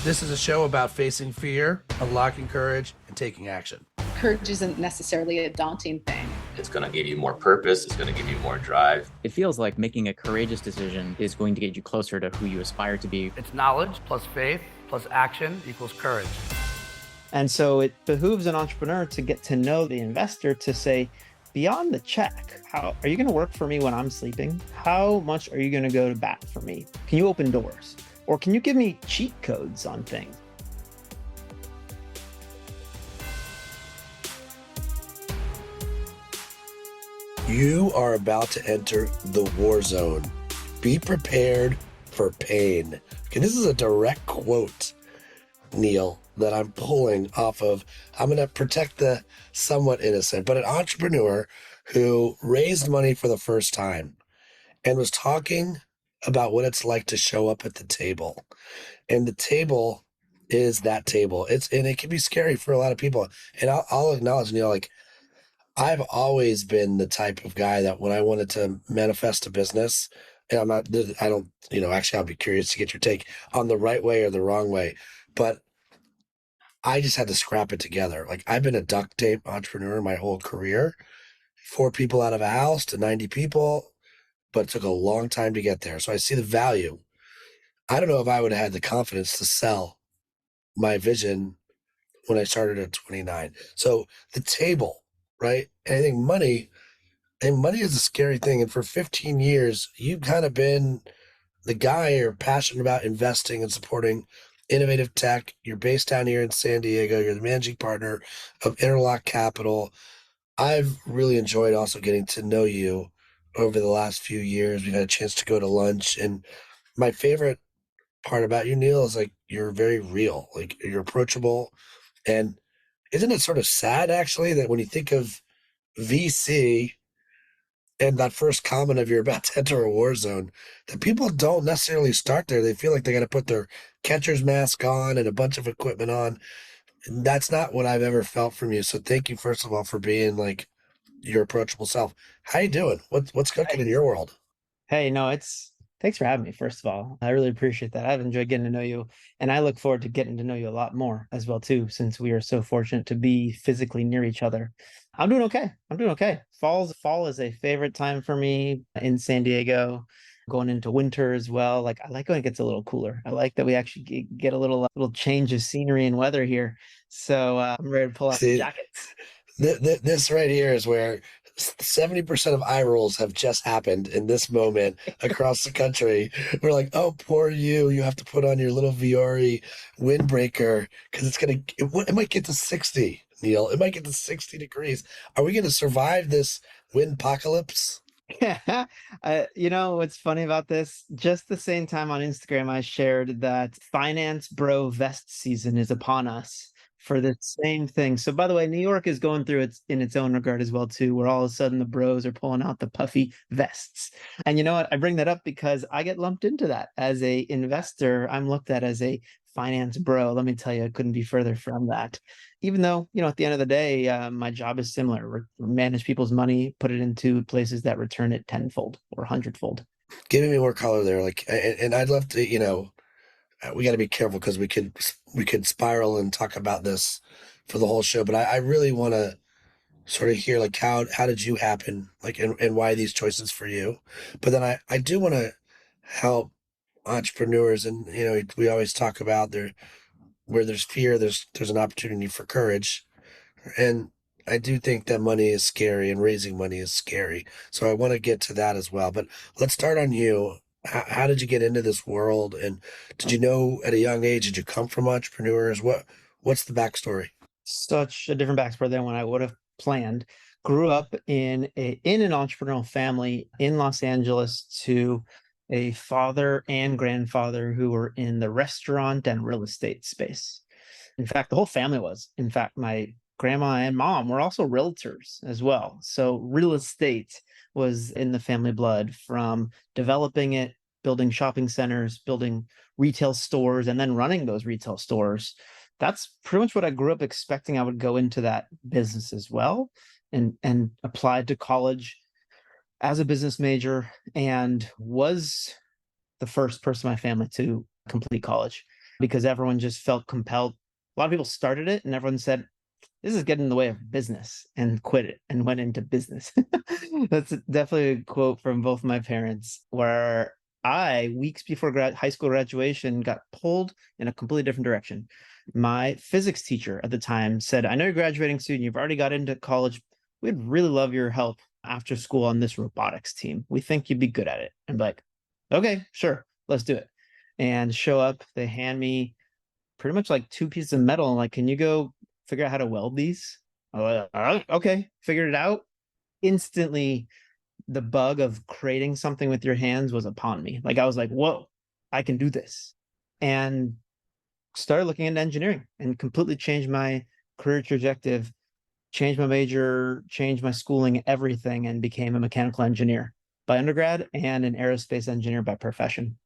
This is a show about facing fear, unlocking courage, and taking action. Courage isn't necessarily a daunting thing. It's going to give you more purpose. It's going to give you more drive. It feels like making a courageous decision is going to get you closer to who you aspire to be. It's knowledge plus faith plus action equals courage. And so it behooves an entrepreneur to get to know the investor to say, beyond the check, how are you going to work for me when I'm sleeping? How much are you going to go to bat for me? Can you open doors? Or can you give me cheat codes on things? You are about to enter the war zone. Be prepared for pain. Okay, this is a direct quote, Neal, that I'm pulling off of. I'm going to protect the somewhat innocent, but an entrepreneur who raised money for the first time and was talking about what it's like to show up at the table. And the table is that table. And it can be scary for a lot of people. And I'll acknowledge, Neal, like, I've always been the type of guy that when I wanted to manifest a business, and actually I'll be curious to get your take on the right way or the wrong way, but I just had to scrap it together. Like, I've been a duct tape entrepreneur my whole career, 4 people out of a house to 90 people, but it took a long time to get there. So I see the value. I don't know if I would have had the confidence to sell my vision when I started at 29. So the table, right? And I think money is a scary thing. And for 15 years, you've kind of been the guy you're passionate about investing and supporting innovative tech. You're based down here in San Diego. You're the managing partner of Interlock Capital. I've really enjoyed also getting to know you over the last few years. We've had a chance to go to lunch. And my favorite part about you, Neal, is like you're very real. Like, you're approachable. And isn't it sort of sad, actually, that when you think of VC and that first comment of you're about to enter a war zone, that people don't necessarily start there. They feel like they got to put their catcher's mask on and a bunch of equipment on. And that's not what I've ever felt from you. So thank you, first of all, for being like your approachable self. How you doing? What's cooking in your world? Hey, no, thanks for having me, first of all. I really appreciate that. I've enjoyed getting to know you, and I look forward to getting to know you a lot more as well, too, since we are so fortunate to be physically near each other. I'm doing okay. Fall is a favorite time for me in San Diego, going into winter as well. Like, I like when it gets a little cooler. I like that we actually get a little change of scenery and weather here. So I'm ready to pull out the jackets. This right here is where 70% of eye rolls have just happened in this moment across the country. We're like, oh, poor you. You have to put on your little Viore windbreaker because it might get to 60, Neal. It might get to 60 degrees. Are we going to survive this wind apocalypse? Yeah. What's funny about this? Just the same time on Instagram, I shared that finance bro vest season is upon us for the same thing. So, by the way, New York is going through its own regard as well, too, where all of a sudden the bros are pulling out the puffy vests. And you know what? I bring that up because I get lumped into that. As a investor, I'm looked at as a finance bro. Let me tell you, I couldn't be further from that. Even though, at the end of the day, my job is similar. Manage people's money, put it into places that return it tenfold or hundredfold. Giving me more color there. Like, and I'd love to, we got to be careful because we could spiral and talk about this for the whole show. But I really want to sort of hear, like, how did you happen, like, and why these choices for you. But then I do want to help entrepreneurs, and we always talk about where there's fear, there's an opportunity for courage. And I do think that money is scary and raising money is scary. So I want to get to that as well. But let's start on you. How did you get into this world? And did you know at a young age, did you come from entrepreneurs? What's the backstory? Such a different backstory than what I would have planned. Grew up in an entrepreneurial family in Los Angeles to a father and grandfather who were in the restaurant and real estate space. In fact, the whole family was. In fact, my grandma and mom were also realtors as well. So real estate was in the family blood, from developing it, building shopping centers, building retail stores, and then running those retail stores. That's pretty much what I grew up expecting. I would go into that business as well, and applied to college as a business major and was the first person in my family to complete college. because everyone just felt compelled. A lot of people started it and everyone said, this is getting in the way of business, and quit it and went into business. That's definitely a quote from both my parents, where I, weeks before high school graduation, got pulled in a completely different direction. My physics teacher at the time said, I know you're graduating soon. You've already got into college. We'd really love your help after school on this robotics team. We think you'd be good at it. I'm like, okay, sure, let's do it. And show up, they hand me pretty much like 2 pieces of metal. Like, can you go figure out how to weld these? I'm like, all right, okay, figured it out. Instantly, the bug of creating something with your hands was upon me. Like, I was like, whoa, I can do this. And started looking into engineering and completely changed my career trajectory, changed my major, changed my schooling, everything, and became a mechanical engineer by undergrad and an aerospace engineer by profession.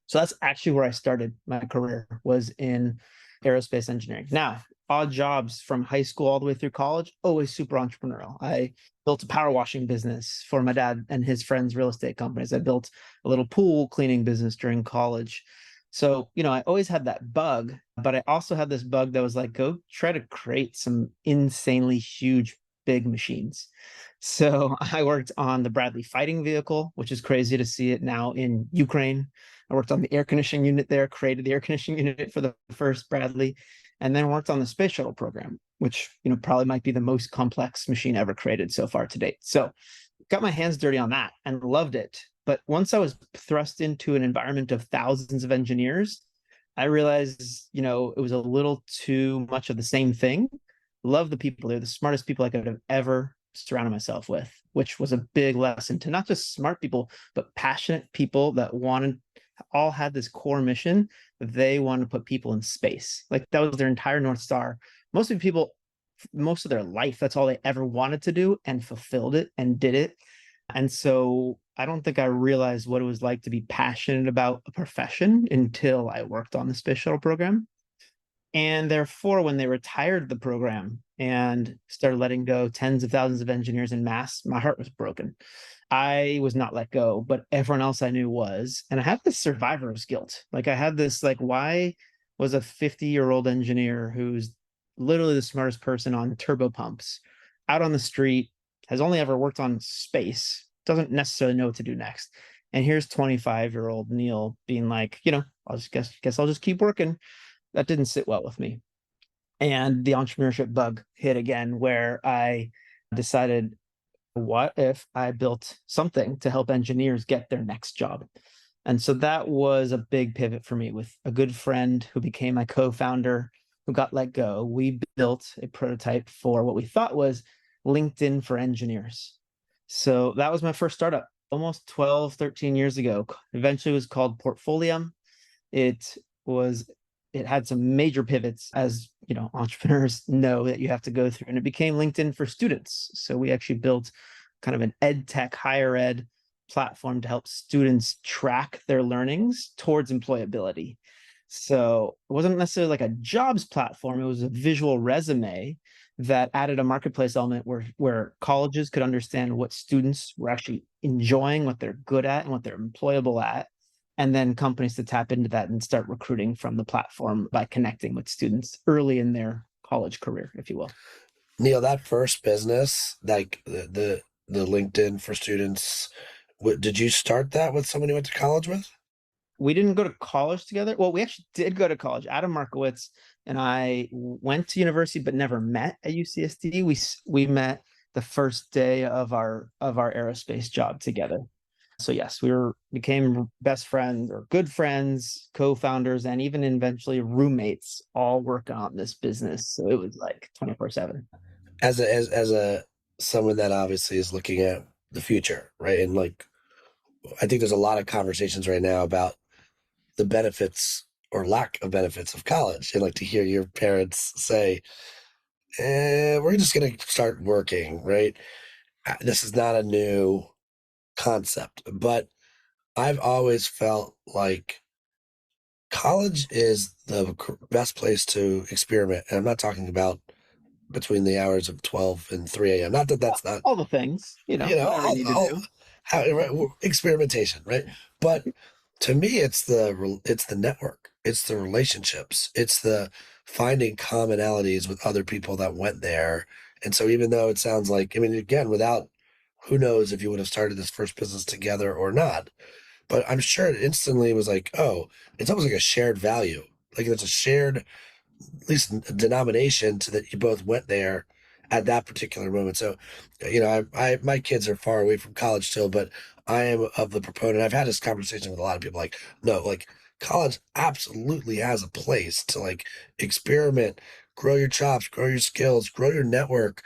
So that's actually where I started my career, was in aerospace engineering. Now, odd jobs from high school all the way through college, always super entrepreneurial. I built a power washing business for my dad and his friends' real estate companies. I built a little pool cleaning business during college. So, I always had that bug, but I also had this bug that was like, go try to create some insanely huge, big machines. So I worked on the Bradley fighting vehicle, which is crazy to see it now in Ukraine. I worked on the air conditioning unit there, created the air conditioning unit for the first Bradley, and then worked on the space shuttle program, which, probably might be the most complex machine ever created so far to date. So got my hands dirty on that and loved it. But once I was thrust into an environment of thousands of engineers, I realized, it was a little too much of the same thing. Love the people. They're the smartest people I could have ever surrounded myself with, which was a big lesson to not just smart people, but passionate people that all had this core mission that they wanted to put people in space. Like, that was their entire North Star. Most of their life, that's all they ever wanted to do, and fulfilled it and did it. And so I don't think I realized what it was like to be passionate about a profession until I worked on the space shuttle program. And therefore, when they retired the program and started letting go tens of thousands of engineers en masse, my heart was broken. I was not let go, but everyone else I knew was. And I had this survivor's guilt. Like, I had this, like, why was a 50-year-old engineer who's literally the smartest person on turbo pumps out on the street, has only ever worked on space, doesn't necessarily know what to do next. And here's 25-year-old Neal being like, I'll just guess I'll just keep working. That didn't sit well with me. And the entrepreneurship bug hit again, where I decided, what if I built something to help engineers get their next job? And so that was a big pivot for me, with a good friend who became my co-founder, who got let go. We built a prototype for what we thought was LinkedIn for engineers. So that was my first startup almost 12, 13 years ago. Eventually it was called Portfolium. It had some major pivots, as entrepreneurs know that you have to go through, and it became LinkedIn for students. So we actually built kind of an ed tech, higher ed platform to help students track their learnings towards employability. So it wasn't necessarily like a jobs platform. It was a visual resume that added a marketplace element where colleges could understand what students were actually enjoying, what they're good at, and what they're employable at. And then companies to tap into that and start recruiting from the platform by connecting with students early in their college career, if you will. Neal, that first business, like the LinkedIn for students, did you start that with someone you went to college with? We didn't go to college together. Well, we actually did go to college. Adam Markowitz and I went to university, but never met at UCSD. We met the first day of our aerospace job together. So yes, became best friends, or good friends, co-founders, and even eventually roommates, all working on this business. So it was like 24/7. As someone that obviously is looking at the future, right? And like, I think there's a lot of conversations right now about the benefits or lack of benefits of college, and like to hear your parents say, we're just going to start working, right? This is not a new concept, but I've always felt like college is the best place to experiment. And I'm not talking about between the hours of 12 and 3 a.m. Not that that's not, All the things, whatever you need to do. experimentation, right? But To me, it's the network, it's the relationships, it's the finding commonalities with other people that went there. And so, even though it sounds like, I mean, again, without who knows if you would have started this first business together or not, but I'm sure it instantly was like, oh, it's almost like a shared value, like it's a shared at least a denomination to that you both went there at that particular moment. So, I my kids are far away from college still, but I am of the proponent. I've had this conversation with a lot of people. Like, no, like college absolutely has a place to like experiment, grow your chops, grow your skills, grow your network,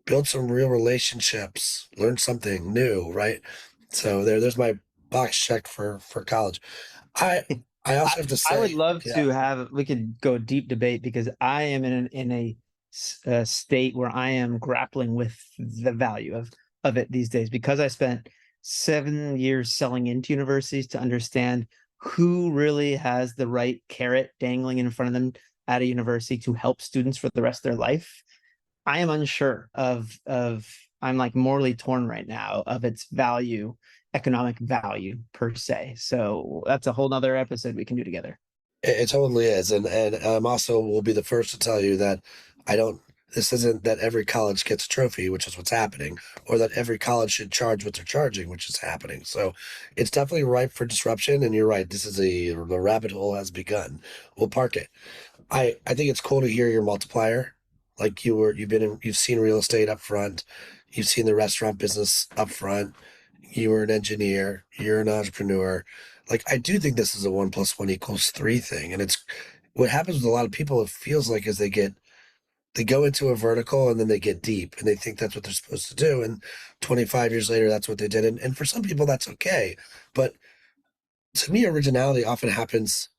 build some real relationships, learn something new, right? So there's my box check for college. I I I, also have to I would say, love yeah. to have, we could go deep debate because I am in a state where I am grappling with the value of it these days because I spent 7 years selling into universities to understand who really has the right carrot dangling in front of them at a university to help students for the rest of their life. I am unsure of I'm like morally torn right now of its value, economic value per se. So that's a whole nother episode we can do together. It totally is, and I'm also will be the first to tell you that I don't. This isn't that every college gets a trophy, which is what's happening, or that every college should charge what they're charging, which is happening. So it's definitely ripe for disruption. And you're right. The rabbit hole has begun. We'll park it. I think it's cool to hear your multiplier. Like you've seen real estate up front, you've seen the restaurant business up front. You were an engineer, you're an entrepreneur. Like I do think this is a 1 + 1 = 3 thing. And it's what happens with a lot of people, it feels like as they go into a vertical and then they get deep and they think that's what they're supposed to do. And 25 years later, that's what they did. And for some people that's okay. But to me, originality often happens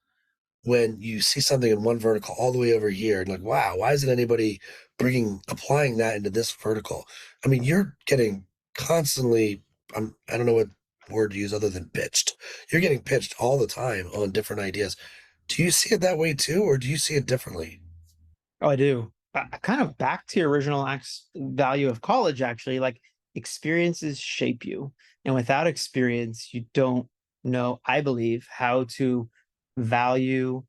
when you see something in one vertical all the way over here and like, wow, why isn't anybody applying that into this vertical? I mean, you're getting constantly, I don't know what word to use other than pitched. You're getting pitched all the time on different ideas. Do you see it that way too, or do you see it differently? Oh, I do. Kind of back to your original value of college, actually, like experiences shape you. And without experience, you don't know, I believe, how to value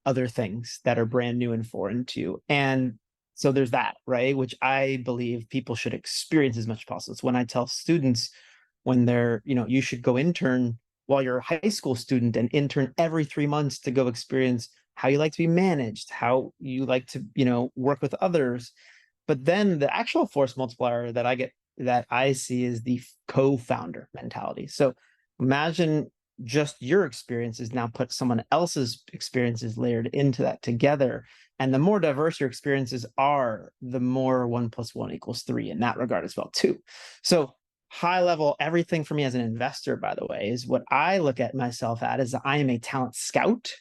other things that are brand new and foreign to you. And so there's that, right? Which I believe people should experience as much as possible. It's when I tell students when you should go intern while you're a high school student and intern every 3 months to go experience how you like to be managed, how you like to, work with others. But then the actual force multiplier that I see is the co-founder mentality. So imagine just your experiences now put someone else's experiences layered into that together. And the more diverse your experiences are, the more 1 + 1 = 3 in that regard as well, too. So high level, everything for me as an investor, by the way, is what I look at myself at is I am a talent scout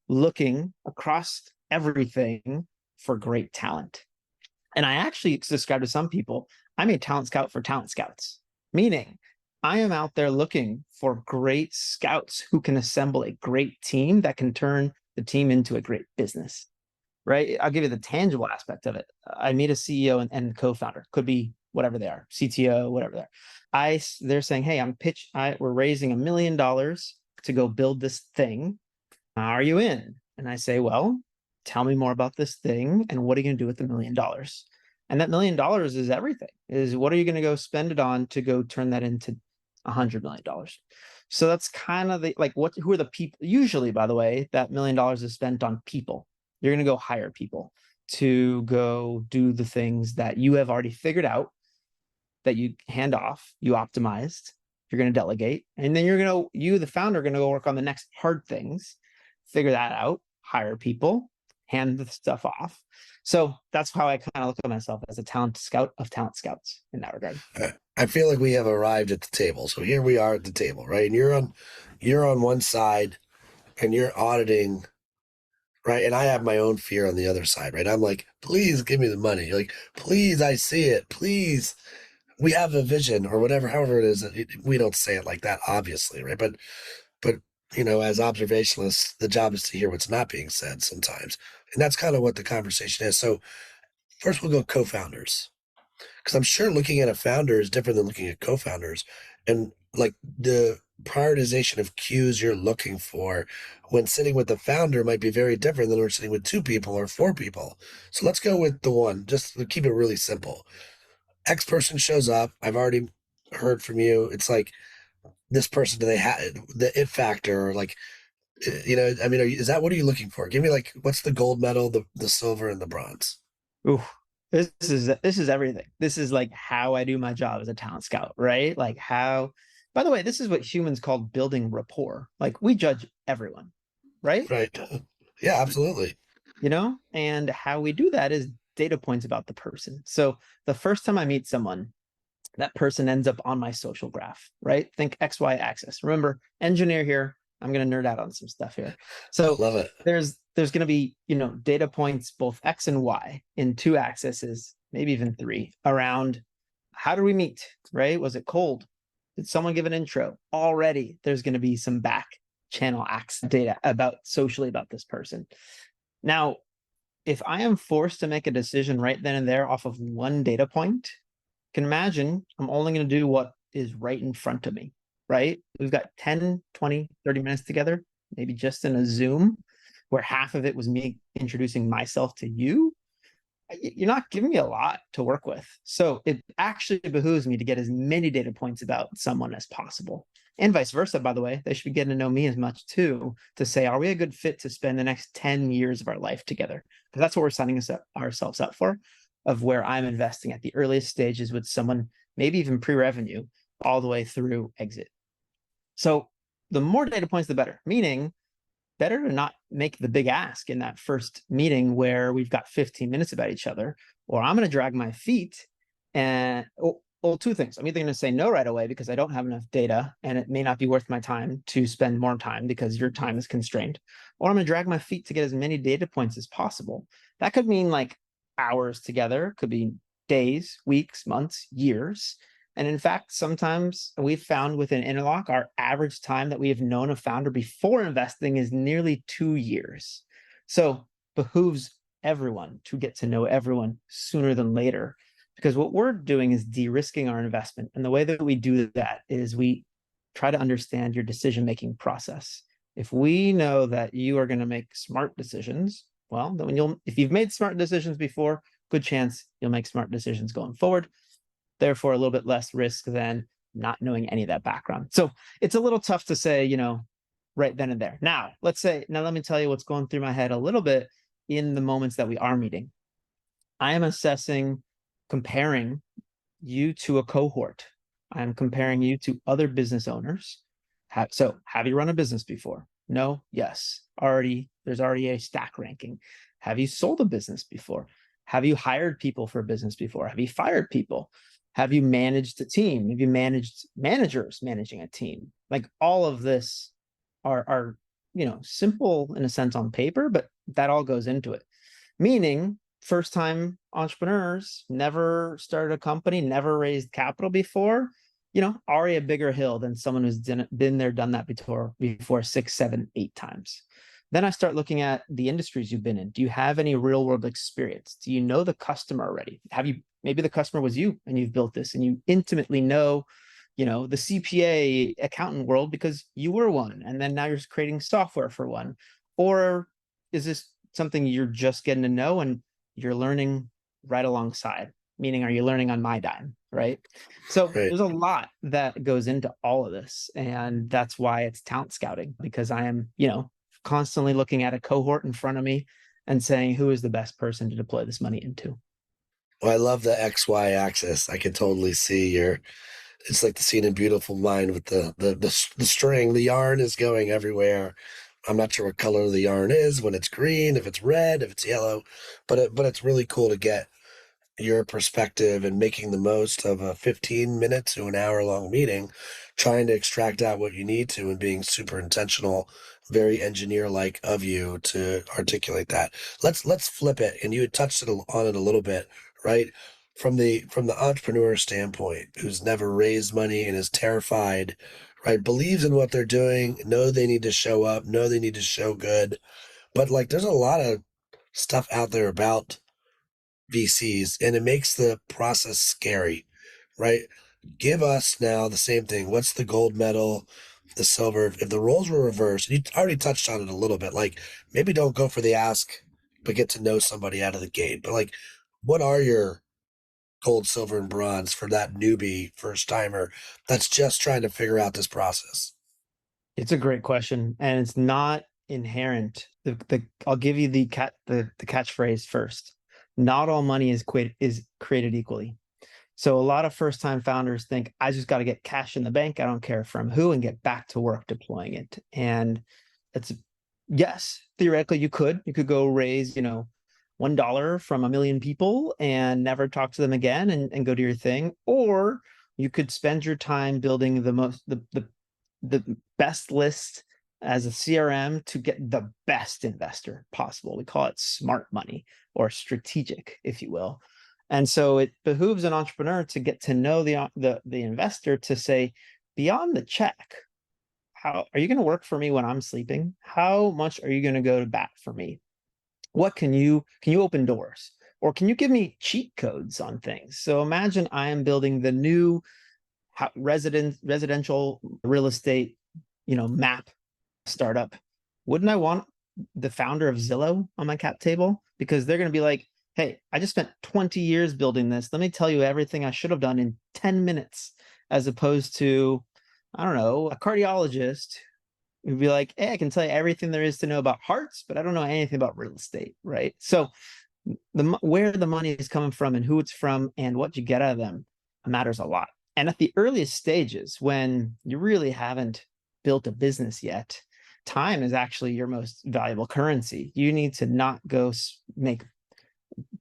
looking across everything for great talent. And I actually describe to some people, I'm a talent scout for talent scouts, meaning I am out there looking for great scouts who can assemble a great team that can turn the team into a great business, right? I'll give you the tangible aspect of it. I meet a CEO and co-founder, could be whatever they are, CTO, whatever they are. They're saying, hey, we're raising $1 million to go build this thing. Are you in? And I say, well, tell me more about this thing and what are you going to do with the $1 million? And that $1 million is everything. Is what are you going to go spend it on to go turn that into $100 million? So that's kind of who are the people? Usually, by the way, that $1 million is spent on people. You're going to go hire people to go do the things that you have already figured out, that you hand off, you optimized, you're going to delegate, and then you, the founder, are going to go work on the next hard things, figure that out, hire people, hand the stuff off. So that's how I kind of look at myself as a talent scout of talent scouts in that regard. I feel like we have arrived at the table. So here we are at the table, right? And you're on one side and you're auditing, right? And I have my own fear on the other side, right? I'm like, please give me the money. You're like, please, I see it. Please, we have a vision or whatever, however it is. We don't say it like that, obviously, right? But as observationalists, the job is to hear what's not being said sometimes, and that's kind of what the conversation is. So first, we'll go co-founders, because I'm sure looking at a founder is different than looking at co-founders, and like prioritization of cues you're looking for when sitting with the founder might be very different than when sitting with 2 people or 4 people. So let's go with the one, just to keep it really simple. X person shows up. I've already heard from you. It's like, this person, do they have the it factor, or like, I mean, what are you looking for? Give me, like, what's the gold medal, the silver, and the bronze? Ooh, this is everything. This is like how I do my job as a talent scout, right? Like how, by the way, this is what humans call building rapport. Like we judge everyone, right? Right. Yeah, absolutely. And how we do that is data points about the person. So the first time I meet someone, that person ends up on my social graph, right? Think XY axis. Remember, engineer here. I'm going to nerd out on some stuff here. So Love it. there's going to be, data points, both X and Y in 2 axes, maybe even 3, around how do we meet, right? Was it cold? Did someone give an intro? Already there's going to be some back channel X data socially about this person. Now, if I am forced to make a decision right then and there off of one data point, can imagine I'm only going to do what is right in front of me, right? We've got 10, 20, 30 minutes together, maybe just in a Zoom, where half of it was me introducing myself to you. You're not giving me a lot to work with. So it actually behooves me to get as many data points about someone as possible. And vice versa, by the way. They should be getting to know me as much too, to say, are we a good fit to spend the next 10 years of our life together? Because that's what we're signing ourselves up for, of where I'm investing at the earliest stages with someone, maybe even pre-revenue, all the way through exit. So the more data points, the better, meaning better to not make the big ask in that first meeting where we've got 15 minutes about each other, or I'm going to drag my feet and, well, 2 things. I'm either going to say no right away because I don't have enough data and it may not be worth my time to spend more time because your time is constrained, or I'm going to drag my feet to get as many data points as possible. That could mean like hours together, could be days, weeks, months, years. And in fact, sometimes we've found within Interlock, our average time that we have known a founder before investing is nearly 2 years. So behooves everyone to get to know everyone sooner than later, because what we're doing is de-risking our investment. And the way that we do that is we try to understand your decision-making process. If we know that you are going to make smart decisions, well, then if you've made smart decisions before, good chance you'll make smart decisions going forward. Therefore, a little bit less risk than not knowing any of that background. So it's a little tough to say, right then and there. Now, let me tell you what's going through my head a little bit in the moments that we are meeting. I am comparing you to a cohort. I'm comparing you to other business owners. Have you run a business before? No? Yes. There's already a stack ranking. Have you sold a business before? Have you hired people for a business before? Have you fired people? Have you managed a team? Have you managed managers managing a team? Like all of this are simple in a sense on paper, but that all goes into it. Meaning, first time entrepreneurs, never started a company, never raised capital before, already a bigger hill than someone who's been there, done that before 6, 7, 8 times. Then I start looking at the industries you've been in. Do you have any real world experience? Do you know the customer already? Maybe the customer was you and you've built this and you intimately know, the CPA accountant world because you were one. And then now you're creating software for one. Or is this something you're just getting to know and you're learning right alongside? Meaning, are you learning on my dime, right? So There's a lot that goes into all of this. And that's why it's talent scouting, because I am, constantly looking at a cohort in front of me and saying, who is the best person to deploy this money into? Well, I love the XY axis. I can totally see it's like the scene in Beautiful Mind with the string. The yarn is going everywhere. I'm not sure what color the yarn is, when it's green, if it's red, if it's yellow, but it's really cool to get your perspective and making the most of a 15-minute to an hour-long meeting, trying to extract out what you need to, and being super intentional, very engineer-like of you to articulate that. Let's flip it, and you had touched on it a little bit, right? From the entrepreneur standpoint, who's never raised money and is terrified, right? Believes in what they're doing, know they need to show up, know they need to show good, but like there's a lot of stuff out there about VCs, and it makes the process scary, right? Give us now the same thing. What's the gold medal? the silver, if the roles were reversed, you already touched on it a little bit, like maybe don't go for the ask, but get to know somebody out of the gate. But like, what are your gold, silver, and bronze for that newbie first timer that's just trying to figure out this process? It's a great question, and it's not inherent. I'll give you the catchphrase first. Not all money is created equally. So a lot of first time founders think I just got to get cash in the bank. I don't care from who, and get back to work deploying it. And it's yes, theoretically you could go raise, $1 from a million people and never talk to them again and go do your thing. Or you could spend your time building the best list as a CRM to get the best investor possible. We call it smart money or strategic, if you will. And so it behooves an entrepreneur to get to know the investor, to say, beyond the check, how are you going to work for me when I'm sleeping? How much are you going to go to bat for me? What can you open doors, or can you give me cheat codes on things? So imagine I am building the new residential real estate, map startup. Wouldn't I want the founder of Zillow on my cap table? Because they're going to be like, hey, I just spent 20 years building this. Let me tell you everything I should have done in 10 minutes, as opposed to, I don't know, a cardiologist who'd be like, hey, I can tell you everything there is to know about hearts, but I don't know anything about real estate, right? So where the money is coming from and who it's from and what you get out of them matters a lot. And at the earliest stages, when you really haven't built a business yet, time is actually your most valuable currency. You need to not go make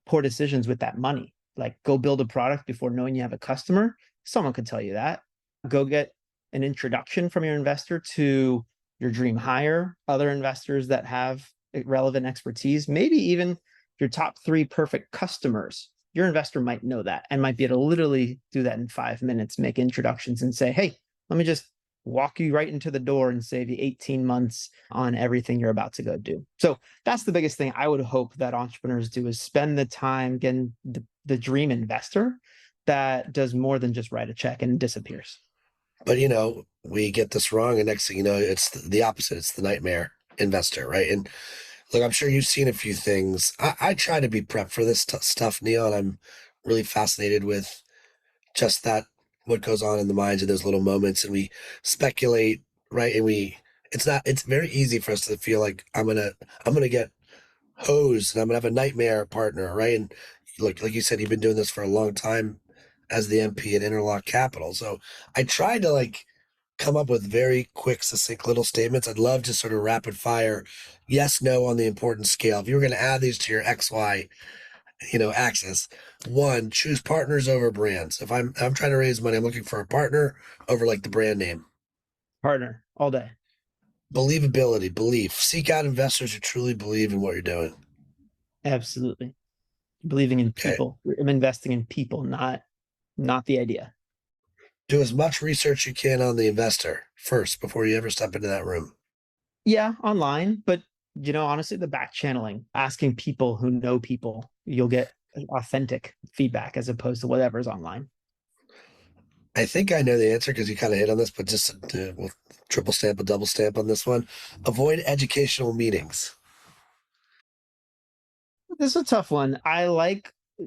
poor decisions with that money. Like, go build a product before knowing you have a customer. Someone could tell you that. Go get an introduction from your investor to your dream hire, other investors that have relevant expertise, maybe even your top 3 perfect customers. Your investor might know that and might be able to literally do that in 5 minutes, make introductions and say, hey, let me just walk you right into the door and save you 18 months on everything you're about to go do. So that's the biggest thing I would hope that entrepreneurs do, is spend the time getting the dream investor that does more than just write a check and disappears. But we get this wrong, and next thing you know, it's the opposite. It's the nightmare investor, right? And look, I'm sure you've seen a few things. I try to be prepped for this stuff, Neal, and I'm really fascinated with just that, what goes on in the minds of those little moments. And we speculate, right? And it's very easy for us to feel like I'm gonna get hosed and I'm gonna have a nightmare partner, right? And like you said, you've been doing this for a long time as the MP at Interlock Capital. So I tried to come up with very quick, succinct little statements. I'd love to sort of rapid fire, yes, no on the importance scale. If you were going to add these to your XY, axis, 1, choose partners over brands. If I'm trying to raise money, I'm looking for a partner over the brand name. Partner all day. Believability, belief. Seek out investors who truly believe in what you're doing. Absolutely. Believing in people. I'm investing in people, not the idea. Do as much research you can on the investor first before you ever step into that room. Yeah, online, but honestly, the back channeling, asking people who know people, you'll get authentic feedback as opposed to whatever's online. I think I know the answer because you kind of hit on this, but just we'll triple stamp, a double stamp on this one. Avoid educational meetings. This is a tough one.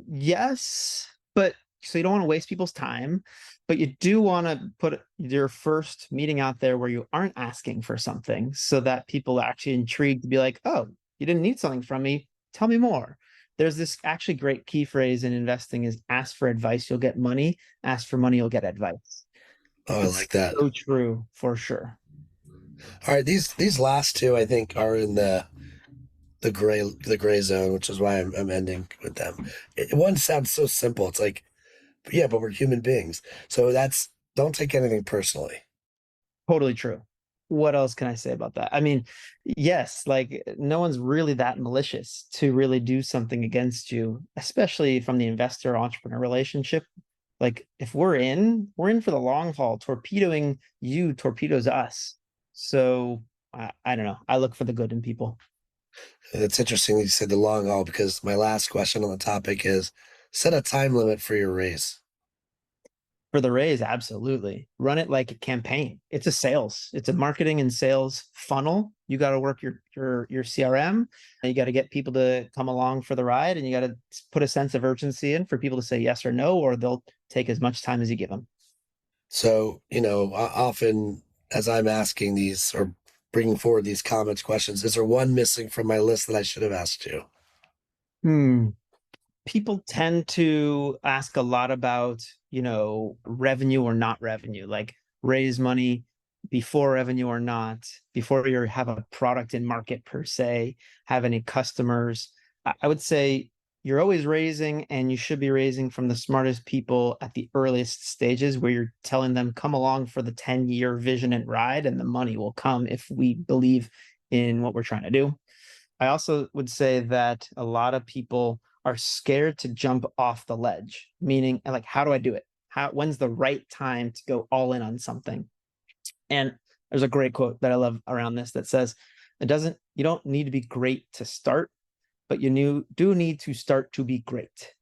Yes, but so you don't want to waste people's time, but you do want to put your first meeting out there where you aren't asking for something, so that people are actually intrigued to be like, oh, you didn't need something from me. Tell me more. There's this actually great key phrase in investing is ask for advice, you'll get money. Ask for money, you'll get advice. Oh, I like that. So true, for sure. All right, these last two I think are in the gray zone, which is why I'm ending with them. One sounds so simple. It's like, yeah, but we're human beings. So don't take anything personally. Totally true. What else can I say about that? I mean, yes, no one's really that malicious to really do something against you, especially from the investor entrepreneur relationship. If we're in for the long haul. Torpedoing you torpedoes us. So I don't know. I look for the good in people. It's interesting that you said the long haul, because my last question on the topic is set a time limit for your raise. For the raise, absolutely. Run it like a campaign. It's a marketing and sales funnel. You got to work your CRM. You got to get people to come along for the ride, and you got to put a sense of urgency in for people to say yes or no, or they'll take as much time as you give them. So, often as I'm asking these or bringing forward these comments, questions, is there one missing from my list that I should have asked you? People tend to ask a lot about, revenue or not revenue, like raise money before revenue or not, before you have a product in market per se, have any customers. I would say you're always raising, and you should be raising from the smartest people at the earliest stages, where you're telling them, come along for the 10-year vision and ride, and the money will come if we believe in what we're trying to do. I also would say that a lot of people are scared to jump off the ledge, meaning like, how do I do it? When's the right time to go all in on something? And there's a great quote that I love around this that says, you don't need to be great to start, but you do need to start to be great.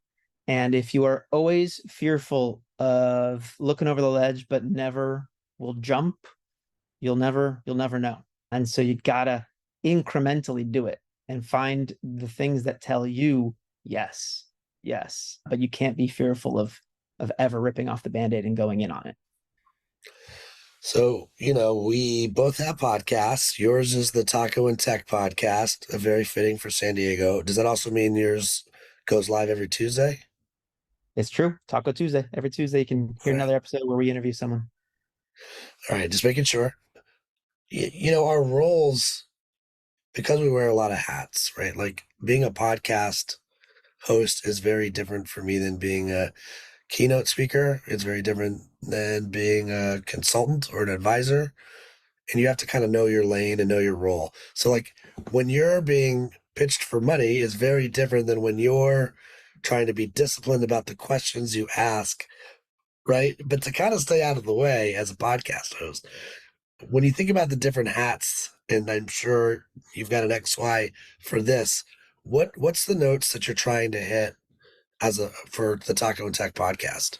And if you are always fearful of looking over the ledge, but never will jump, you'll never know. And so you gotta incrementally do it and find the things that tell you yes, but you can't be fearful of ever ripping off the Band-Aid and going in on it. So, we both have podcasts. Yours is the Taco and Tech podcast, very fitting for San Diego. Does that also mean yours goes live every Tuesday? It's true. Taco Tuesday. Every Tuesday you can hear another episode where we interview someone. All right, just making sure. Our roles, because we wear a lot of hats, right? Like being a podcast host is very different for me than being a keynote speaker. It's very different than being a consultant or an advisor. And you have to kind of know your lane and know your role. So like when you're being pitched for money is very different than when you're trying to be disciplined about the questions you ask, right? But to kind of stay out of the way as a podcast host, when you think about the different hats, and I'm sure you've got an XY for this, what's the notes that you're trying to hit for the Taco and Tech podcast?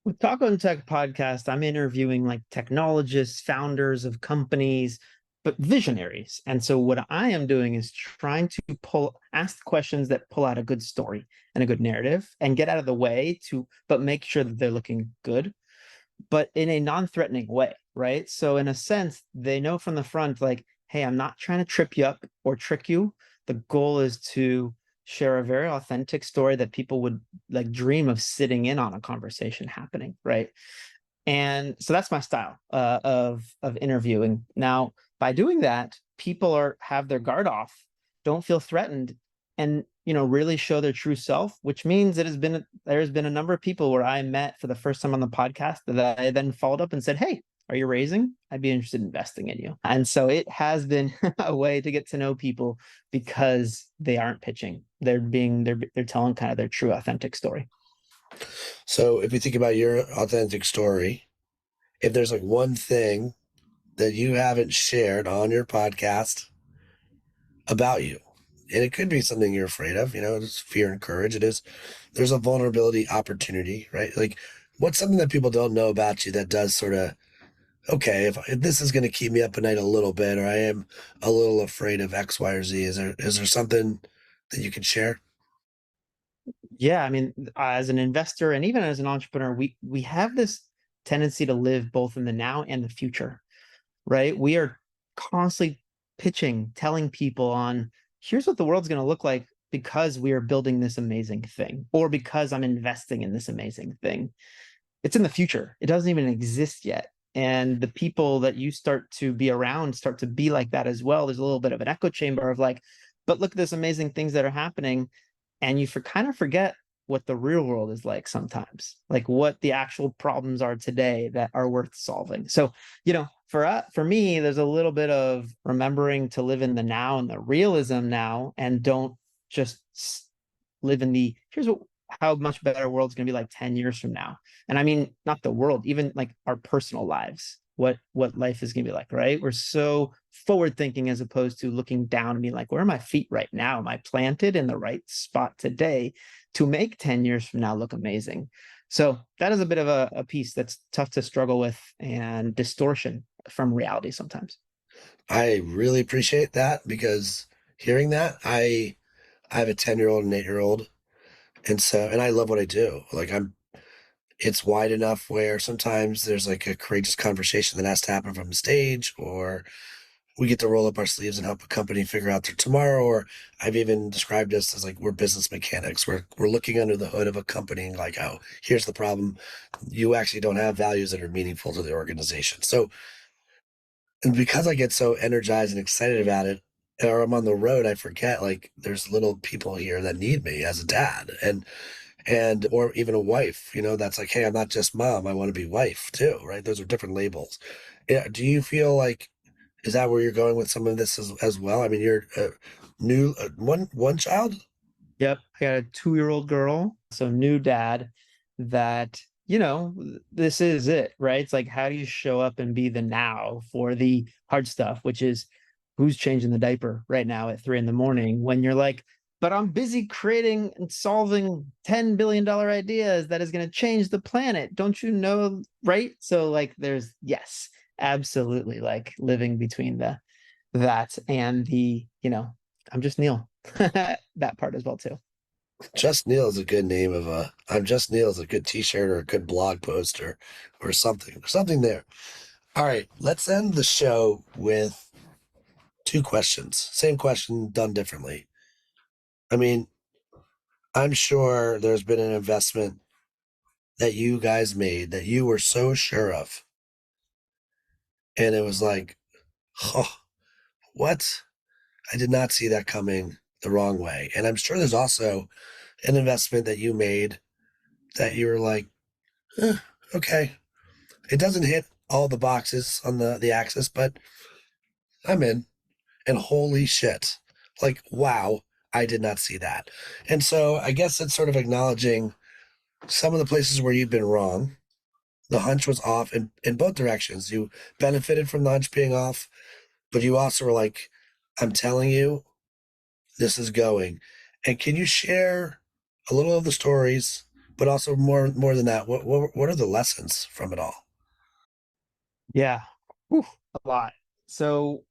With Taco and Tech podcast, I'm interviewing like technologists, founders of companies, but visionaries. And so what I am doing is trying to ask questions that pull out a good story and a good narrative and get out of the way but make sure that they're looking good, but in a non-threatening way, right? So in a sense, they know from the front, like, hey, I'm not trying to trip you up or trick you. The goal is to share a very authentic story that people would like dream of sitting in on a conversation happening, right? And so that's my style of interviewing. Now, by doing that, people have their guard off, don't feel threatened, and really show their true self, which means there's been a number of people where I met for the first time on the podcast that I then followed up and said, hey, are you raising? I'd be interested in investing in you. And so it has been a way to get to know people because they aren't pitching. They're telling kind of their true authentic story. So if you think about your authentic story, if there's like one thing that you haven't shared on your podcast about you, and it could be something you're afraid of, it's fear and courage. There's a vulnerability opportunity, right? Like what's something that people don't know about you that does sort of, okay, if this is going to keep me up at night a little bit, or I am a little afraid of X, Y, or Z, is there something that you can share? Yeah, I mean, as an investor and even as an entrepreneur, we have this tendency to live both in the now and the future, right? We are constantly pitching, telling people on, here's what the world's going to look like because we are building this amazing thing, or because I'm investing in this amazing thing. It's in the future. It doesn't even exist yet. And the people that you start to be around start to be like that as well. There's a little bit of an echo chamber of like, but look at this amazing things that are happening. And you kind of forget what the real world is like sometimes, like what the actual problems are today that are worth solving. So, for me, there's a little bit of remembering to live in the now and the realism now, and don't just live in how much better a world's going to be like 10 years from now. And I mean, not the world, even like our personal lives, what life is going to be like, right? We're so forward thinking as opposed to looking down and being like, where are my feet right now? Am I planted in the right spot today to make 10 years from now look amazing? So that is a bit of a piece that's tough to struggle with, and distortion from reality sometimes. I really appreciate that, because hearing that, I have a 10-year-old and 8-year-old, and I love what I do. Like, it's wide enough where sometimes there's like a courageous conversation that has to happen from the stage, or we get to roll up our sleeves and help a company figure out their tomorrow. Or I've even described us as like, we're business mechanics. We're looking under the hood of a company and like, oh, here's the problem. You actually don't have values that are meaningful to the organization. So, and because I get so energized and excited about it, or I'm on the road, I forget like there's little people here that need me as a dad, and or even a wife, that's like, hey, I'm not just mom, I want to be wife too, right? Those are different labels. Yeah, do you feel like, is that where you're going with some of this as well? I mean, you're new, one child. Yep. I got a 2-year-old girl. So new dad that, this is it, right? It's like, how do you show up and be the now for the hard stuff, which is who's changing the diaper right now at 3 a.m. when you're like, but I'm busy creating and solving $10 billion ideas that is going to change the planet. Don't you know? Right. So like yes, absolutely, like living between that and I'm just Neal. That part as well too. Just Neil is a good name of I'm Just Neil is a good t-shirt or a good blog post, or something there. All right, let's end the show with 2 questions. Same question done differently. I mean, I'm sure there's been an investment that you guys made that you were so sure of, and it was like, oh, what? I did not see that coming the wrong way. And I'm sure there's also an investment that you made that you were like, okay, it doesn't hit all the boxes on the axis, but I'm in. And holy shit, like, wow, I did not see that. And so I guess it's sort of acknowledging some of the places where you've been wrong. The hunch was off in both directions. You benefited from the hunch being off, but you also were like, I'm telling you, this is going. And can you share a little of the stories, but also more than that? What are the lessons from it all? Yeah. Whew, a lot. So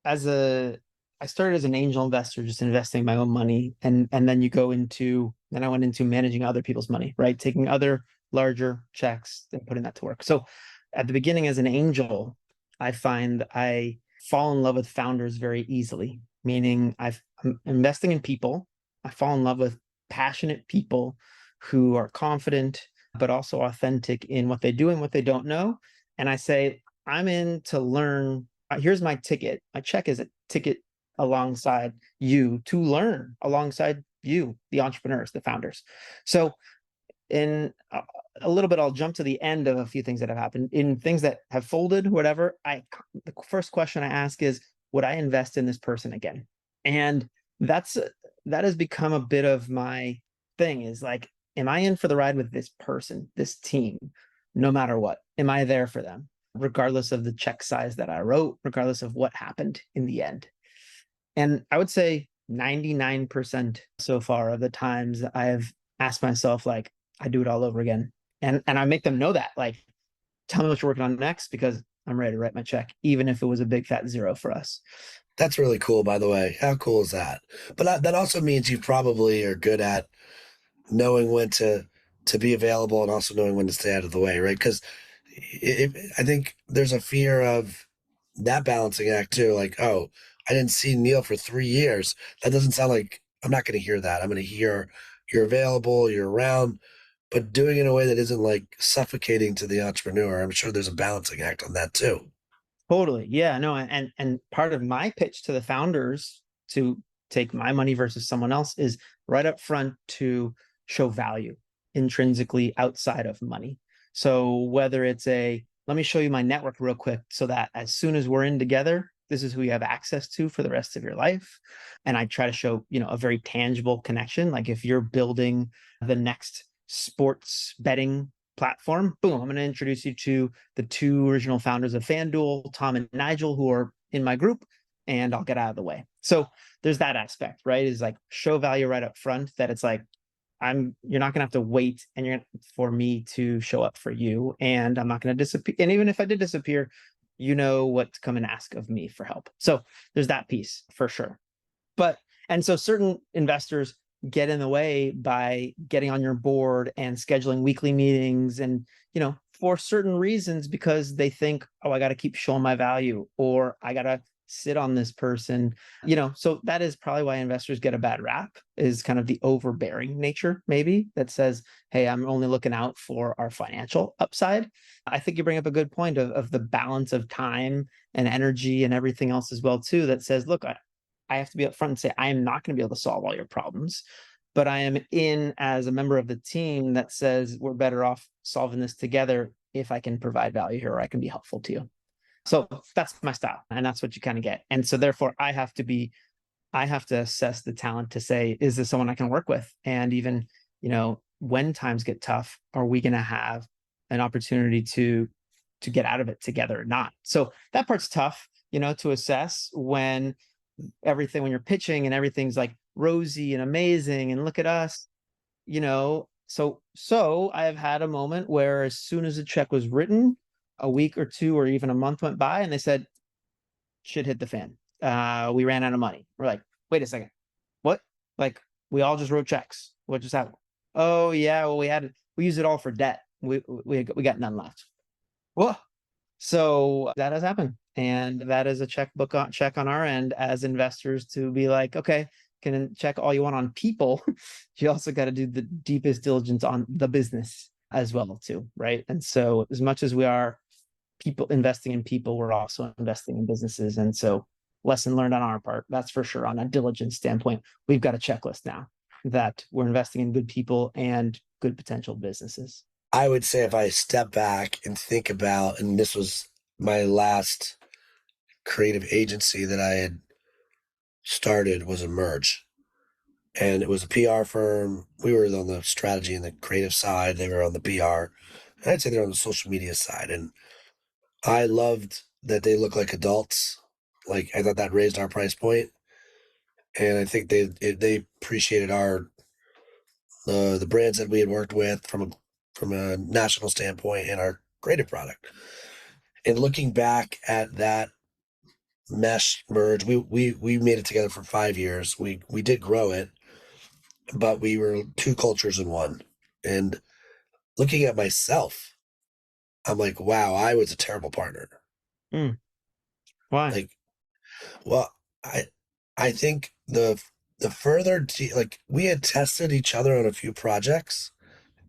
as a I started as an angel investor, just investing my own money, and then I went into managing other people's money, right? Taking other larger checks and putting that to work. So at the beginning as an angel, I find I fall in love with founders very easily, meaning I'm investing in people. I fall in love with passionate people who are confident but also authentic in what they do and what they don't know. And I say, I'm in to learn. Here's my ticket. My check is a ticket alongside you to learn alongside you, the entrepreneurs, the founders. So in a little bit, I'll jump to the end of a few things that have happened. In things that have folded, whatever, the first question I ask is, would I invest in this person again? And that has become a bit of my thing, is like, am I in for the ride with this person, this team, no matter what? Am I there for them, regardless of the check size that I wrote, regardless of what happened in the end? And I would say 99% so far of the times I've asked myself, like, I do it all over again. And I make them know that, like, tell me what you're working on next, because I'm ready to write my check, even if it was a big fat zero for us. That's really cool, by the way. How cool is that? But that also means you probably are good at knowing when to be available and also knowing when to stay out of the way, right? Because I think there's a fear of that balancing act too. Like, oh, I didn't see Neal for 3 years. That doesn't sound like, I'm not going to hear that. I'm going to hear you're available, you're around, but doing it in a way that isn't like suffocating to the entrepreneur. I'm sure there's a balancing act on that too. Totally. Yeah, no, and part of my pitch to the founders to take my money versus someone else is right up front to show value intrinsically outside of money. So whether it's let me show you my network real quick so that as soon as we're in together, this is who you have access to for the rest of your life. And I try to show, a very tangible connection. Like if you're building the next sports betting platform, boom, I'm going to introduce you to the 2 original founders of FanDuel, Tom and Nigel, who are in my group, and I'll get out of the way. So there's that aspect, right? Is like show value right up front, that it's like, you're not gonna have to wait for me to show up for you, and I'm not gonna disappear. And even if I did disappear, you know what to come and ask of me for help. So there's that piece for sure. But and so certain investors get in the way by getting on your board and scheduling weekly meetings, and for certain reasons, because they think, oh, I got to keep showing my value, or I got to sit on this person. So that is probably why investors get a bad rap, is kind of the overbearing nature, maybe, that says, hey, I'm only looking out for our financial upside. I think you bring up a good point of the balance of time and energy and everything else as well too, that says, look, I have to be upfront and say, I am not going to be able to solve all your problems, but I am in as a member of the team that says we're better off solving this together if I can provide value here, or I can be helpful to you. So that's my style, and that's what you kind of get. And so therefore I have to assess the talent to say, is this someone I can work with? And even, when times get tough, are we going to have an opportunity to get out of it together or not? So that part's tough, to assess when you're pitching and everything's like rosy and amazing and look at us, so I have had a moment where as soon as the check was written, a week or two or even a month went by, and they said, shit hit the fan. We ran out of money. We're like, wait a second, what? Like, we all just wrote checks. What just happened? Oh yeah, well, we used it all for debt. We got none left. Well, so that has happened, and that is a check on our end as investors, to be like, okay, can check all you want on people. You also got to do the deepest diligence on the business as well too, right? And so as much as we are people investing in people, we're also investing in businesses. And so lesson learned on our part, that's for sure. On a diligence standpoint, we've got a checklist now that we're investing in good people and good potential businesses. I would say, if I step back and think about, and this was my last creative agency that I had started, was Emerge. And it was a PR firm. We were on the strategy and the creative side. They were on the PR. And I'd say they're on the social media side. And I loved that they look like adults. Like, I thought that raised our price point. And I think they appreciated the brands that we had worked with from a national standpoint, and our creative product. And looking back at that mesh merge, we made it together for 5 years. We did grow it, but we were two cultures in one. And looking at myself, I'm like, wow, I was a terrible partner. Why? Like, well, I think the further like, we had tested each other on a few projects,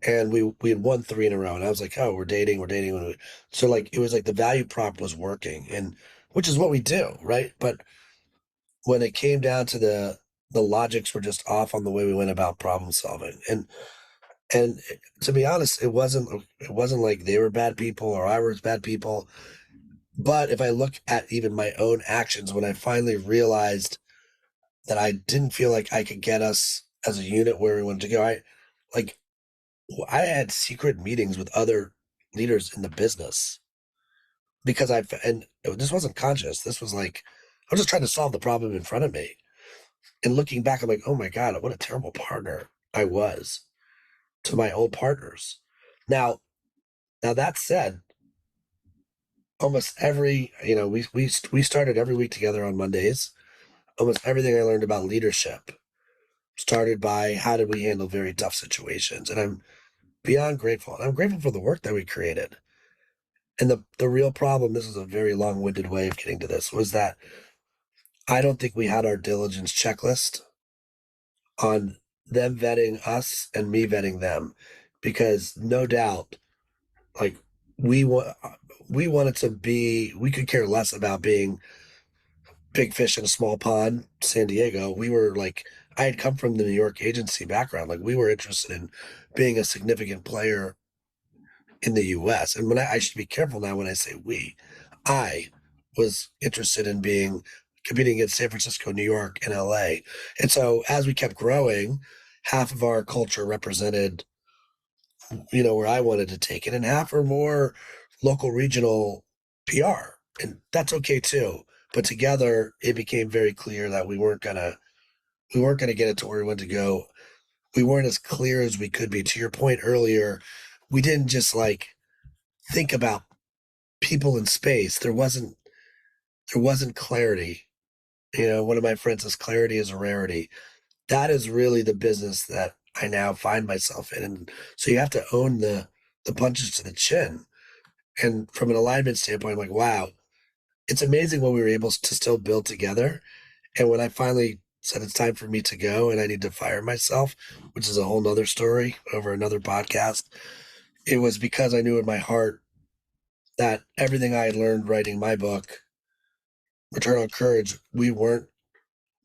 and we had won 3 in a row, and I was like, oh, we're dating. So like, it was like the value prop was working, and which is what we do, right? But when it came down to the logics were just off on the way we went about problem solving. And to be honest, it wasn't like they were bad people or I was bad people. But if I look at even my own actions, when I finally realized that I didn't feel like I could get us as a unit where we wanted to go, I had secret meetings with other leaders in the business, because and this wasn't conscious. This was like, I was just trying to solve the problem in front of me. And looking back, I'm like, oh my God, what a terrible partner I was to my old partners. Now that said, almost every, we started every week together on Mondays. Almost everything I learned about leadership started by, how did we handle very tough situations? And I'm beyond grateful. And I'm grateful for the work that we created. And the real problem, this is a very long-winded way of getting to this, was that I don't think we had our diligence checklist on them vetting us and me vetting them, because no doubt, like, we wanted to be, we could care less about being big fish in a small pond, San Diego. We were like, I had come from the New York agency background. Like, we were interested in being a significant player in the US. And when I should be careful now when I say we, I was interested in competing against San Francisco, New York, and LA. And so as we kept growing, half of our culture represented, where I wanted to take it, and half or more local regional PR. And that's okay too. But together it became very clear that we weren't gonna get it to where we wanted to go we weren't as clear as we could be. To your point earlier, we didn't just like think about people in space. There wasn't clarity. One of my friends says clarity is a rarity. That is really the business that I now find myself in. And so you have to own the punches to the chin. And from an alignment standpoint, I'm like, wow, it's amazing what we were able to still build together. And when I finally said it's time for me to go and I need to fire myself, which is a whole nother story over another podcast, it was because I knew in my heart that everything I had learned writing my book, Return on Courage, we weren't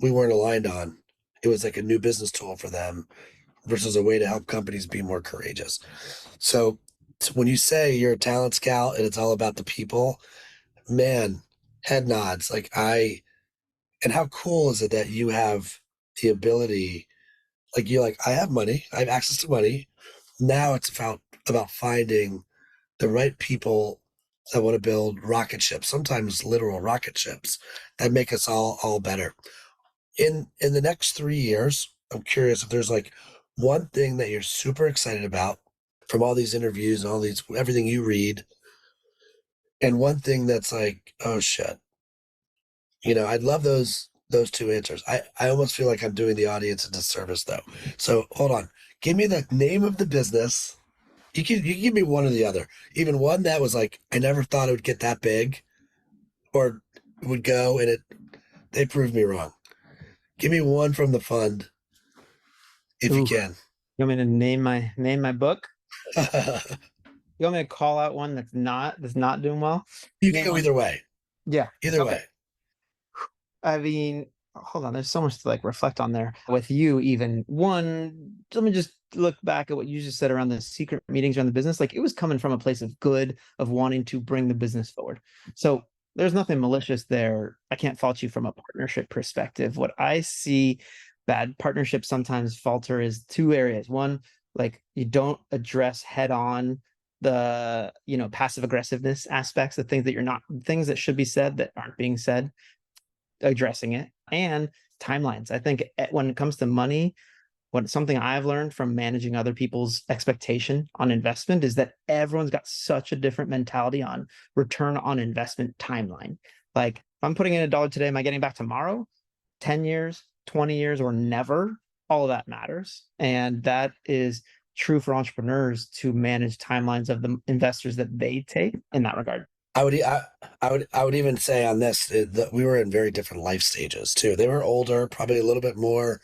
aligned on. It was like a new business tool for them versus a way to help companies be more courageous. So when you say you're a talent scout and it's all about the people, man, head nods. And how cool is it that you have the ability, like you're like, I have money, I have access to money. Now it's about finding the right people that want to build rocket ships, sometimes literal rocket ships that make us all better. In the next 3 years, I'm curious if there's like one thing that you're super excited about from all these interviews and everything you read, and one thing that's like, oh shit. I'd love those two answers. I almost feel like I'm doing the audience a disservice though. So hold on. Give me the name of the business. You can give me one or the other. Even one that was like, I never thought it would get that big or would go, and they proved me wrong. Give me one from the fund if you can. You want me to name my book? You want me to call out one that's not doing well? You can go either way. Yeah. Either way. I mean, hold on, there's so much to like reflect on there with you. Even one, let me just look back at what you just said around the secret meetings around the business. Like, it was coming from a place of good, of wanting to bring the business forward. So there's nothing malicious there. I can't fault you from a partnership perspective. What I see bad partnerships sometimes falter is two areas. One, like, you don't address head on the passive aggressiveness aspects, the things that should be said that aren't being said, addressing it, and timelines. I think when it comes to money, something I've learned from managing other people's expectation on investment is that everyone's got such a different mentality on return on investment timeline. Like, if I'm putting in $1 today, am I getting back tomorrow, 10 years, 20 years, or never? All of that matters. And that is true for entrepreneurs to manage timelines of the investors that they take in that regard. I would even say on this that we were in very different life stages too. They were older, probably a little bit more.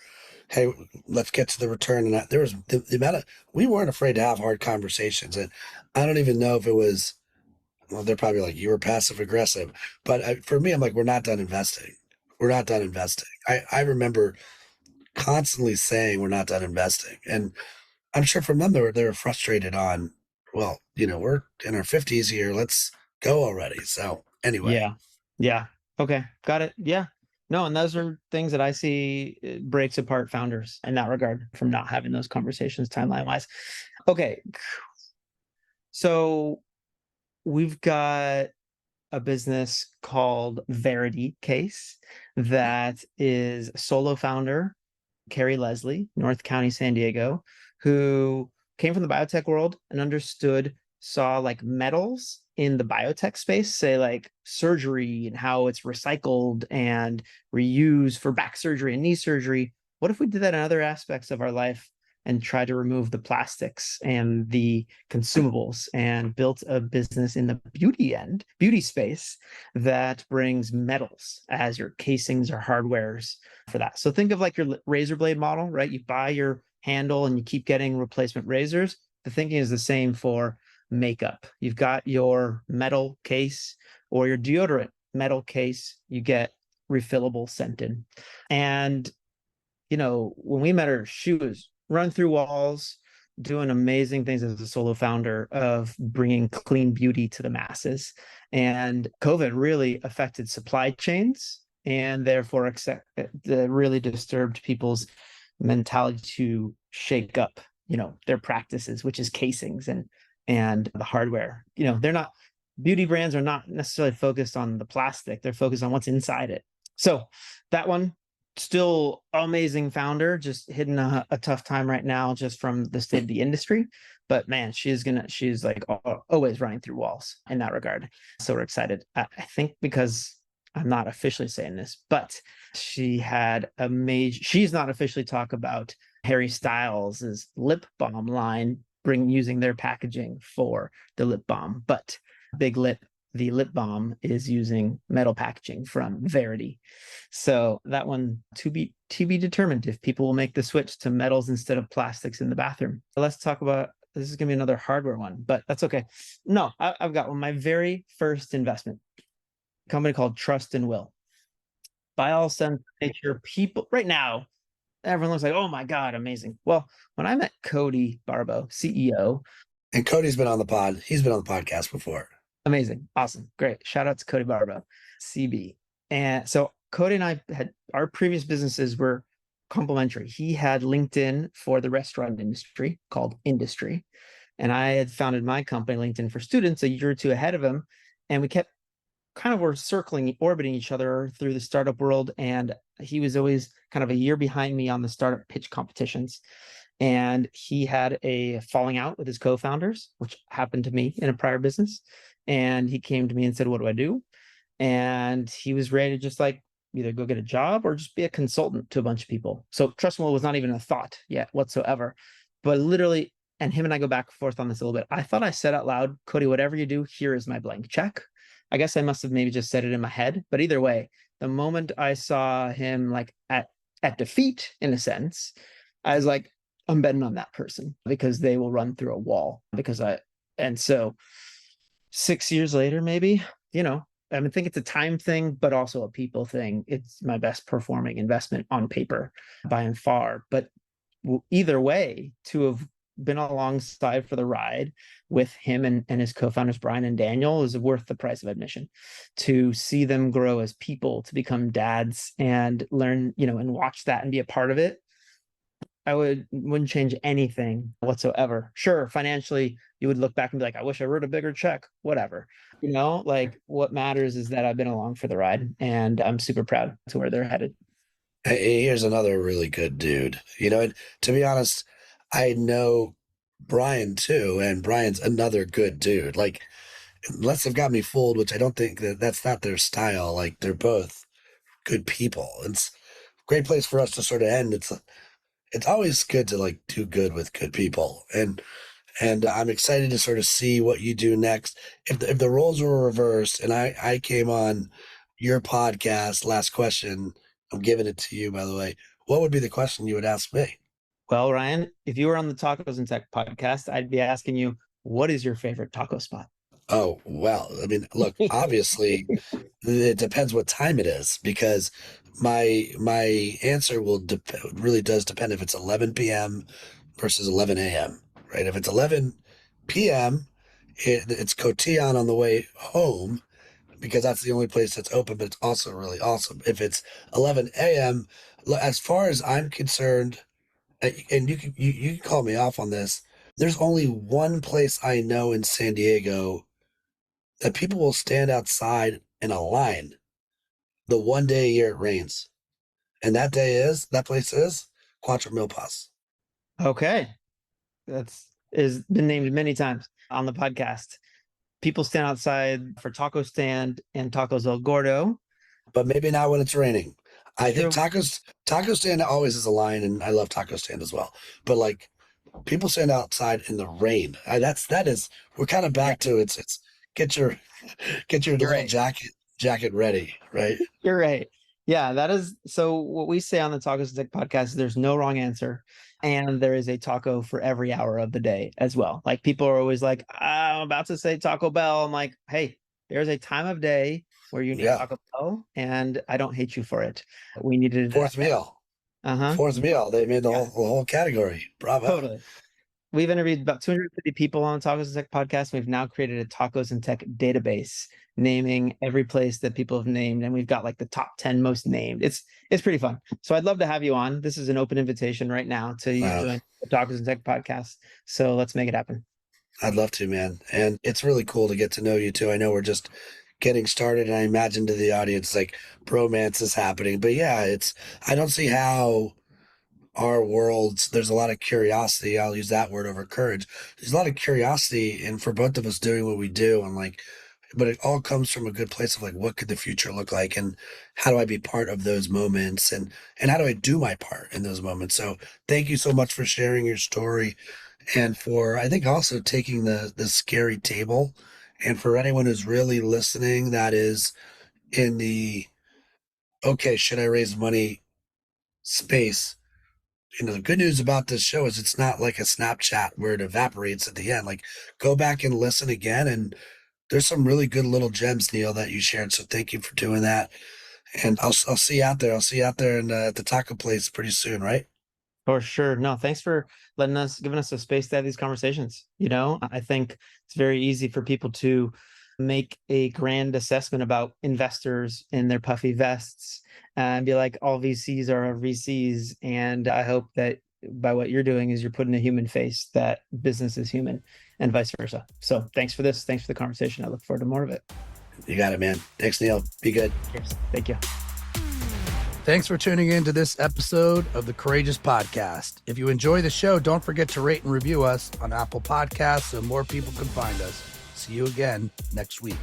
Hey, let's get to the return. And there was the amount of, we weren't afraid to have hard conversations. And I don't even know if it was, well, they're probably like, you were passive aggressive. But for me, I'm like, we're not done investing. We're not done investing. I remember constantly saying we're not done investing. And I'm sure from them, they were frustrated on, well, we're in our 50s here. Let's go already. So anyway. Yeah. Okay. Got it. Yeah. No, and those are things that I see breaks apart founders in that regard from not having those conversations timeline wise. Okay. So we've got a business called Verity Case that is a solo founder, Carrie Leslie, North County, San Diego, who came from the biotech world and saw like metals in the biotech space, say like surgery and how it's recycled and reused for back surgery and knee surgery. What if we did that in other aspects of our life and tried to remove the plastics and the consumables and built a business in the beauty space that brings metals as your casings or hardwares for that. So think of like your razor blade model, right? You buy your handle and you keep getting replacement razors. The thinking is the same for makeup. You've got your metal case or your deodorant metal case, you get refillable scented. And, when we met her, she was run through walls, doing amazing things as a solo founder of bringing clean beauty to the masses. And COVID really affected supply chains and therefore really disturbed people's mentality to shake up, their practices, which is casings and the hardware. Beauty brands are not necessarily focused on the plastic. They're focused on what's inside it. So that one, Still amazing founder, just hitting a tough time right now just from the state of the industry. But man, she's like always running through walls in that regard. So we're excited. I think because I'm not officially saying this, but she's not officially talk about Harry Styles' lip balm line, using their packaging for the lip balm, but Big Lip, the lip balm, is using metal packaging from Verity. So that one to be determined if people will make the switch to metals instead of plastics in the bathroom. Let's talk about, this is going to be another hardware one, but that's okay. No, I've got one. My very first investment, a company called Trust and Will. By all sense of nature, people right now, everyone looks like, oh my God, amazing. Well, when I met Cody Barbo, CEO. And Cody's been on the pod. He's been on the podcast before. Amazing. Awesome. Great. Shout out to Cody Barbo, CB. And so Cody and I had, our previous businesses were complementary. He had LinkedIn for the restaurant industry called Industry. And I had founded my company, LinkedIn for Students, a year or two ahead of him. And we kept were orbiting each other through the startup world. And he was always kind of a year behind me on the startup pitch competitions. And he had a falling out with his co-founders, which happened to me in a prior business. And he came to me and said, what do I do? And he was ready to just like either go get a job or just be a consultant to a bunch of people. So Trust and Will was not even a thought yet whatsoever. But literally, and him and I go back and forth on this a little bit. I thought I said out loud, Cody, whatever you do, here is my blank check. I guess I must have maybe just said it in my head. But either way, the moment I saw him like at defeat, in a sense, I was like, I'm betting on that person because they will run through a wall. And so 6 years later, maybe, I think it's a time thing, but also a people thing. It's my best performing investment on paper by and far. But either way, to have been alongside for the ride with him and his co-founders, Brian and Daniel, is worth the price of admission. To see them grow as people, to become dads and learn, and watch that and be a part of it, I wouldn't change anything whatsoever. Sure, financially, you would look back and be like, I wish I wrote a bigger check, whatever. Like what matters is that I've been along for the ride and I'm super proud to where they're headed. Hey, here's another really good dude. And to be honest, I know Brian too, and Brian's another good dude. Like, unless they've got me fooled, which I don't think that's not their style. Like, they're both good people. It's a great place for us to sort of end. It's always good to like do good with good people, and I'm excited to sort of see what you do next. If the roles were reversed and I came on your podcast, last question, I'm giving it to you, by the way, what would be the question you would ask me? Well, Ryan, if you were on the Tacos and Tech podcast, I'd be asking you, what is your favorite taco spot? Oh, well, I mean, look, obviously it depends what time it is, because my answer really does depend if it's 11 p.m. versus 11 a.m., right? If it's 11 p.m., it's Cotillon on the way home, because that's the only place that's open, but it's also really awesome. If it's 11 a.m., as far as I'm concerned, and you can call me off on this, there's only one place I know in San Diego that people will stand outside in a line the one day a year it rains. And that place is Cuatro Milpas. Okay. Is been named many times on the podcast. People stand outside for Taco Stand and Tacos El Gordo. But maybe not when it's raining. I think Taco Stand always is a line, and I love Taco Stand as well. But like, people stand outside in the rain. We're kind of back to it's get your little right. jacket ready, right? You're right. Yeah, that is. So what we say on the Tacos Tech podcast is there's no wrong answer. And there is a taco for every hour of the day as well. Like, people are always like, I'm about to say Taco Bell. I'm like, hey, there's a time of day where you need Taco Bell, and I don't hate you for it. We needed fourth meal. Fourth meal. They made the whole category. Bravo. Totally. We've interviewed about 250 people on the Tacos and Tech podcast. We've now created a Tacos and Tech database, naming every place that people have named, and we've got like the top 10 most named. It's pretty fun. So I'd love to have you on. This is an open invitation right now to you join the Tacos and Tech podcast. So let's make it happen. I'd love to, man. And it's really cool to get to know you too. I know we're just getting started, and I imagine to the audience like bromance is happening. But yeah, I don't see how our worlds, there's a lot of curiosity. I'll use that word over courage. There's a lot of curiosity, and for both of us doing what we do, and like, but it all comes from a good place of like, what could the future look like, and how do I be part of those moments, and how do I do my part in those moments? So thank you so much for sharing your story, and for, I think, also taking the scary table, and for anyone who's really listening, that is in the okay, should I raise money space. The good news about this show is it's not like a Snapchat where it evaporates at the end. Like, go back and listen again, and there's some really good little gems, Neal, that you shared. So thank you for doing that. And I'll see you out there. I'll see you out there at the taco place pretty soon, right? For sure. No, thanks for giving us a space to have these conversations. I think it's very easy for people to make a grand assessment about investors in their puffy vests and be like, all VCs are VCs. And I hope that by what you're doing is you're putting a human face, that business is human, and vice versa. So thanks for this. Thanks for the conversation. I look forward to more of it. You got it, man. Thanks, Neal. Be good. Cheers. Thank you. Thanks for tuning in to this episode of the Courageous Podcast. If you enjoy the show, don't forget to rate and review us on Apple Podcasts so more people can find us. See you again next week.